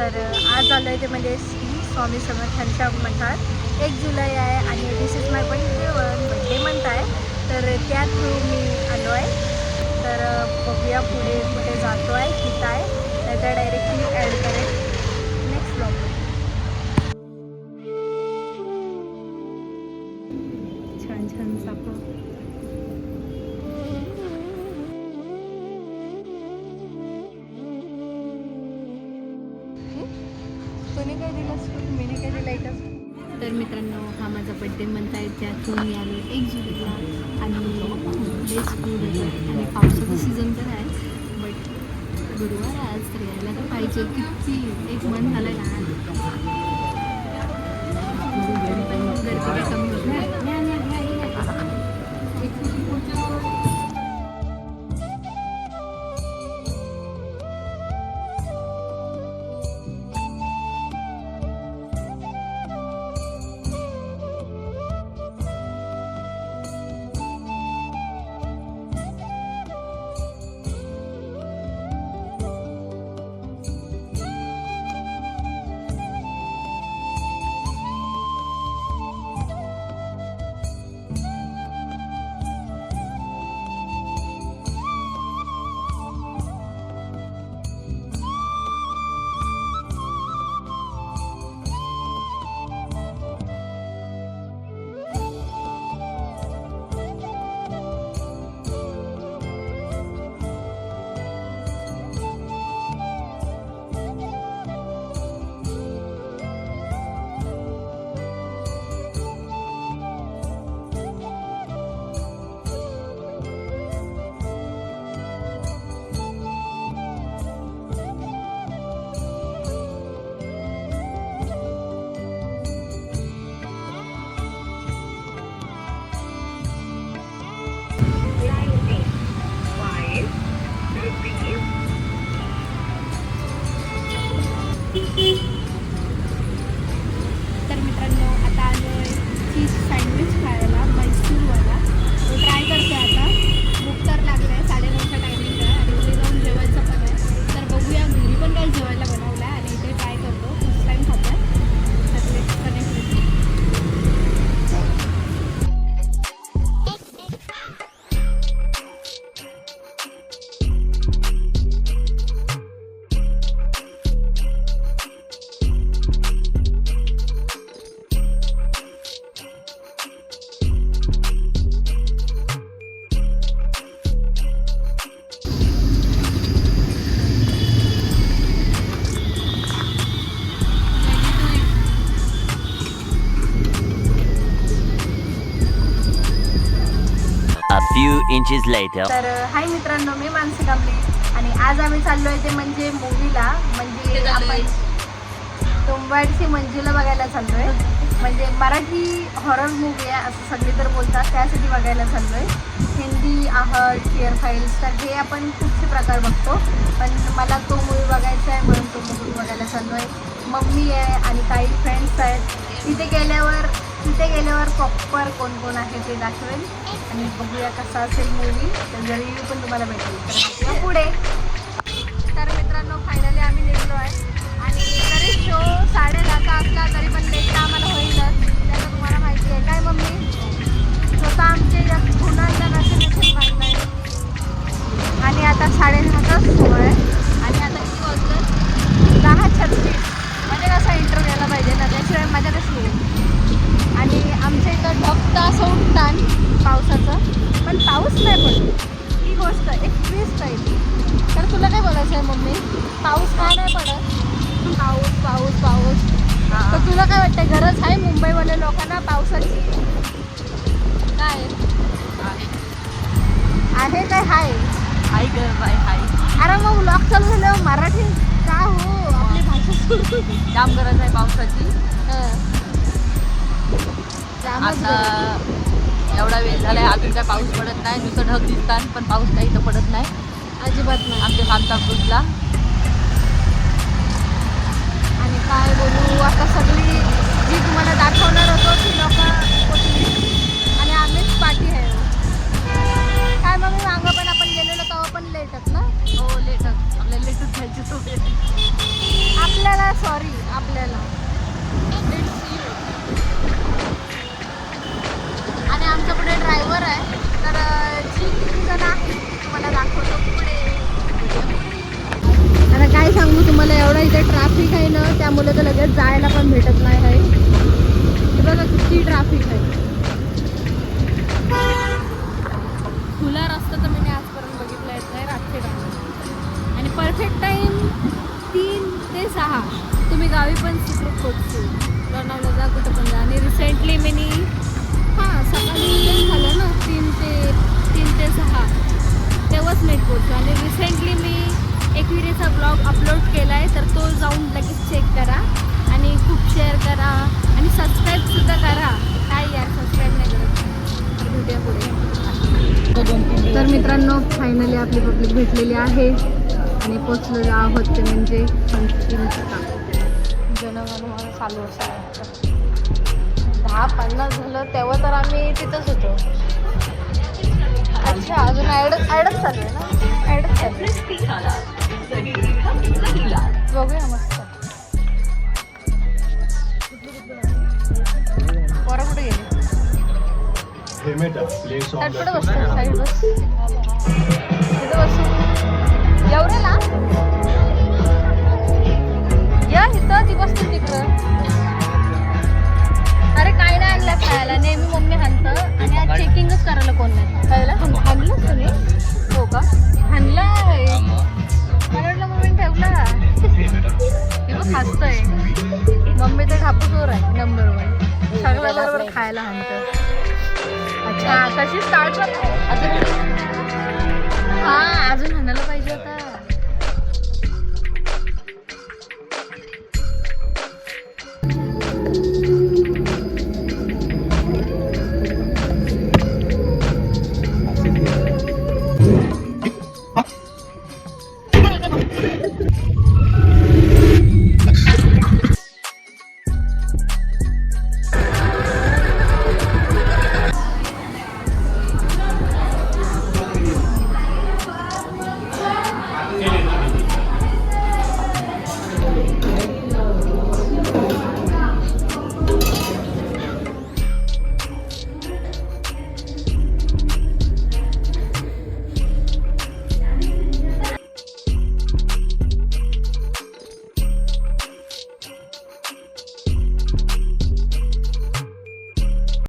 तर आज आलो आहे ते म्हणजे श्री स्वामी समर्थांच्या मठात 1 जुलै आहे आणि दिस इज माय बर्थडे मंथ आहे. तर त्या थ्रू मी आलो आहे. तर बघूया पुढे कुठे जातो आहे की काय, त्याचा डायरेक्टली ॲड करेल नेक्स्ट ब्लॉग. छान छान सापा कोणी काय दिलंस मी काय दिलं एकच. तर मित्रांनो, हा माझा बड्डे मंथ आहे, त्यातून मी आलो 1 जुलैला आणि बेस्ट फूड आणि पावसाचं सीझन तर आहे, बट गुरुवार आज तर यायला तर पाहिजे. किती 1 मंथ झालं ना, गर्दी काय कमी होत नाही. तर मित्रांनो, आता आलो आहे चीज सँडविच खायला मैसूरवाला. तो ट्राय करतो आहे. आता भूक तर लागलं आहे, 9:30चा टायमिंग आहे आणि इथे जाऊन जेवायचं पण आहे. तर बघूया, घरी पण काही जेवायला बनवलं आहे आणि इथे ट्राय करतो. फर्स्ट टाईम खातो आहे. A few inches later. तर हाय मित्रांनो, मी मानसी कांबळे आणि आज आम्ही चाललो आहे ते म्हणजे मूवीला, म्हणजे आपण तुंबाडची मंजूला बघायला चाललो आहे. म्हणजे मराठी हॉरर मूवी आहे असं सगळे तर बोलतात, त्यासाठी बघायला चाललो आहे. हिंदी, आहट, फिअर फाईल्स, तर हे आपण खूपसे प्रकार बघतो, पण मला तो मूवी बघायचा आहे म्हणून तो मूवी बघायला चाललो आहे. मम्मी आहे आणि काही फ्रेंड्स आहेत. तिथे गेल्यावर प्रॉपर कोण कोण आहे ते दाखवेल आणि बघूया कसा असेल मूवी. त्याचा रिव्ह्यू पण तुम्हाला भेटेल. तर पुढे. तर मित्रांनो, फायनली आम्ही निघलो आहे आणि तरी शो 10:30चा असला तरी पण लेट आम्हाला होईलच, त्याचं तुम्हाला माहिती आहे. काय मम्मी, स्वतः आमचे या पुन्हा नसेल मागलं आहे आणि आता 10:30चा शो आहे आणि आता किती वाजलं, 10:36. म्हणजे कसं इंटरव्ह्यू घ्यायला पाहिजे ना, त्याशिवाय मजा कशी येईल. आणि आमच्या इथं ढगतं असं उठतान पावसाचं, पण पाऊस नाही पडत. ही गोष्ट एक ट्विस्ट आहे. तर तुला काय बोलायचं आहे मम्मी, पाऊस का नाही पडत? पाऊस पाऊस पाऊस तर तुला काय वाटतं, गरज आहे मुंबईवाल्या लोकांना पावसाची? काय आहे काय हाय हाय गरज आहे, हाय. अरे मग ब्लॉग चालू झालं मराठी का हो, आपली भाषा जाम गरज आहे पावसाची. आता एवढा वेळ झालाय, अजून काय पाऊस पडत नाही. नुसतं ढग दिसतात पण पाऊस काही तर पडत नाही. अजिबात नाही. आमच्या सांताक्रूजला. आणि काय बोलू, आता सगळी जी तुम्हाला दाखवणार होतो ती लोक पोचली आणि आम्हीच पाठी आहे. काय मग मी मागं पण आपण गेलेलो तेव्हा पण लेटच ना. हो लेटच, आपल्याला लेटच जायची सवय आहे. आपल्याला सॉरी आपल्याला. आणि आमच्या पुढे ड्रायव्हर आहे, तर जी किती जण आहे तुम्हाला दाखवतो पुढे. आता काय सांगू तुम्हाला, एवढं इथे ट्रॅफिक आहे ना, त्यामुळे तर लगेच जायला पण भेटत नाही आहे. हे बघा किती ट्रॅफिक आहे. खुला रस्ता तर मी आजपर्यंत बघितला येत नाही रात्री टाइम. आणि परफेक्ट टाईम 3 ते 6 तुम्ही गावी पण सुखरूप पोचतो. लोणावळा जा, कुठं पण जा. आणि रिसेंटली मी हां सकाळी तेच झालं ना 3 ते 6 तेव्हाच नीट पोचतो. आणि रिसेंटली मी एकविरेचा ब्लॉग अपलोड केला आहे, तर तो जाऊन लगेच चेक करा आणि खूप शेअर करा आणि सबस्क्राईबसुद्धा करा. काय यार सबस्क्राईब नाही करत, तर भेटूया पुढे. तर मित्रांनो फायनली आपली पब्लिक भेटलेली आहे आणि पोचलेलो आहोत ते म्हणजे पंचतीर्थला. जनगणमन चालू असेल 10:50 झालं तेव्हा तर आम्ही तिथंच होतो. अच्छा अजून ॲडच चालू आहे ना, ॲडच चालू आहे. बघूया मस्त. पोरं कुठे गेले? साईड कुठे बसतो? साईड बस, तिथं बसू. एवढ्याला या इथं ती बसते तिकडं. अरे काय नाही आणलं खायला, नेहमी मम्मी हाणतं आणि आज चेकिंगच करायला कोण नाही. खायला हाणलंच तुम्ही? हो का, हाणलाय. मला वाटलं मम्मीने ठेवला. ती पण हसतंय. मम्मी तर ठापूसवर आहे नंबर 1, सगळं बरोबर खायला हाणतं. अच्छा कशी स्टार्ट अजून हां अजून हाणायला पाहिजे.